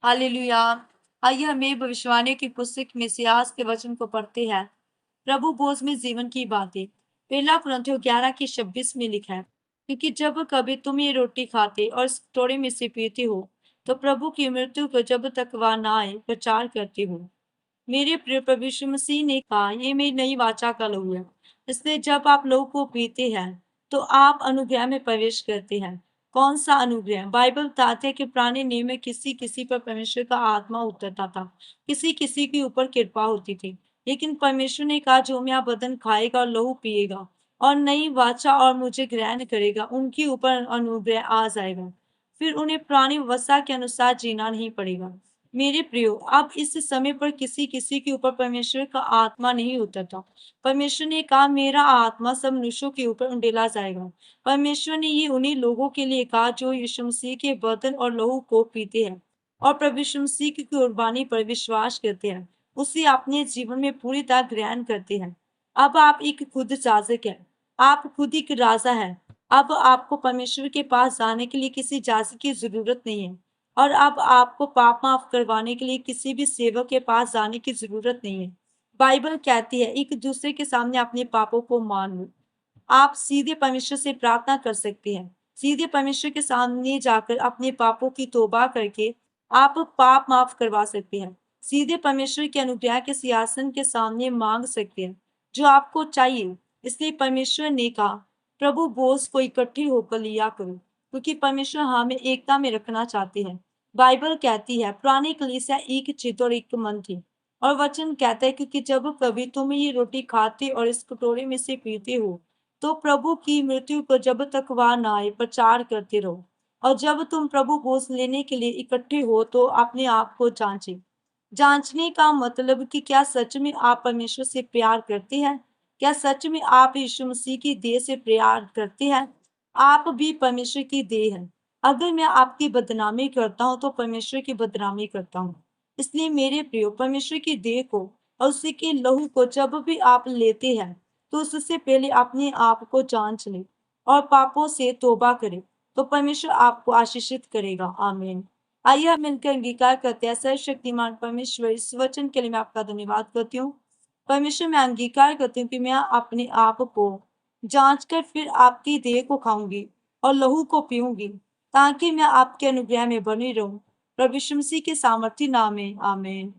Hallelujah. आइए हमें भविष्यवाणी की पुस्तक में से आज के वचन को पढ़ते हैं। प्रभु बोझ में जीवन की बातें। पहला कुरिन्थियों 11 की 26 में लिखा है, क्योंकि जब कभी तुम ये रोटी खाते और इस कटोरे में से पीते हो, तो प्रभु की मृत्यु को जब तक वह ना आए प्रचार करते हो। मेरे प्रिय प्रभु यीशु मसीह ने कहा, ये मेरी नई वाचा का लहू है। इसलिए जब आप लहू को पीते हैं, तो आप अनुग्रह में प्रवेश करते हैं। कौन सा अनुग्रह? बाइबल बताते हैं कि पुराने नियम में किसी किसी पर परमेश्वर का आत्मा उतरता था, किसी किसी के ऊपर कृपा होती थी। लेकिन परमेश्वर ने कहा, जो मेरा बदन खाएगा और लहू पिएगा और नई वाचा और मुझे ग्रहण करेगा, उनके ऊपर अनुग्रह आ जाएगा। फिर उन्हें पुरानी व्यवस्था के अनुसार जीना नहीं पड़ेगा। मेरे प्रियो, अब इस समय पर किसी किसी के ऊपर परमेश्वर का आत्मा नहीं उतरता। परमेश्वर ने कहा, मेरा आत्मा सब मनुष्यों के ऊपर उंडेला जाएगा। परमेश्वर ने ये उन्हीं लोगों के लिए कहा जो यीशु मसीह के बदन और लहू को पीते हैं और प्रभु यीशु मसीह की कुर्बानी पर विश्वास करते हैं, उसे अपने जीवन में पूरी तरह ग्रहण करते हैं। अब आप एक खुद जाजक हैं, आप खुद एक राजा हैं। अब आपको परमेश्वर के पास जाने के लिए किसी जाजक की जरूरत नहीं है, और अब आपको पाप माफ करवाने के लिए किसी भी सेवक के पास जाने की जरूरत नहीं है। बाइबल कहती है, एक दूसरे के सामने अपने पापों को मान लो। आप सीधे परमेश्वर से प्रार्थना कर सकते हैं। सीधे परमेश्वर के सामने जाकर अपने पापों की तौबा करके आप पाप माफ करवा सकते हैं। सीधे परमेश्वर के अनुग्रह के सिंहासन के सामने मांग सकते हैं जो आपको चाहिए। इसलिए परमेश्वर ने कहा, प्रभु बोझ को इकट्ठे होकर लिया करो, क्योंकि परमेश्वर हमें एकता में रखना चाहते हैं। बाइबल कहती है, पुरानी कलीसिया एक चित्त और एक मन थी। और वचन कहता है, क्योंकि जब कभी तुम ये रोटी खाते और इस कटोरे में से पीते हो, तो प्रभु की मृत्यु को जब तक वह न आए प्रचार करते रहो। और जब तुम प्रभु बोझ लेने के लिए इकट्ठे हो, तो अपने आप को जांचे। जांचने का मतलब कि क्या सच में आप परमेश्वर से प्यार करते हैं? क्या सच में आप यीशु मसीह की देह से प्यार करते हैं? आप भी परमेश्वर की देह हैं। अगर मैं आपकी बदनामी करता हूँ, तो परमेश्वर की बदनामी करता हूँ। इसलिए मेरे प्रियो, परमेश्वर की देह को और उसी के लहू को जब भी आप लेते हैं, तो उससे पहले अपने आप को जांच लें और पापों से तौबा करें, तो परमेश्वर आपको आशीषित करेगा। आमीन। आइए हम मिलकर अंगीकार करते हैं। सर्वशक्तिमान परमेश्वर, इस वचन के लिए मैं आपका धन्यवाद करती हूँ। परमेश्वर, मैं अंगीकार करती हूँ कि मैं अपने आप को जांच कर फिर आपकी देह को खाऊंगी और लहू को पीऊंगी, ताकि मैं आपके अनुग्रह में बनी रहूं। प्रभु यीशु मसीह के सामर्थी नाम में, आमीन।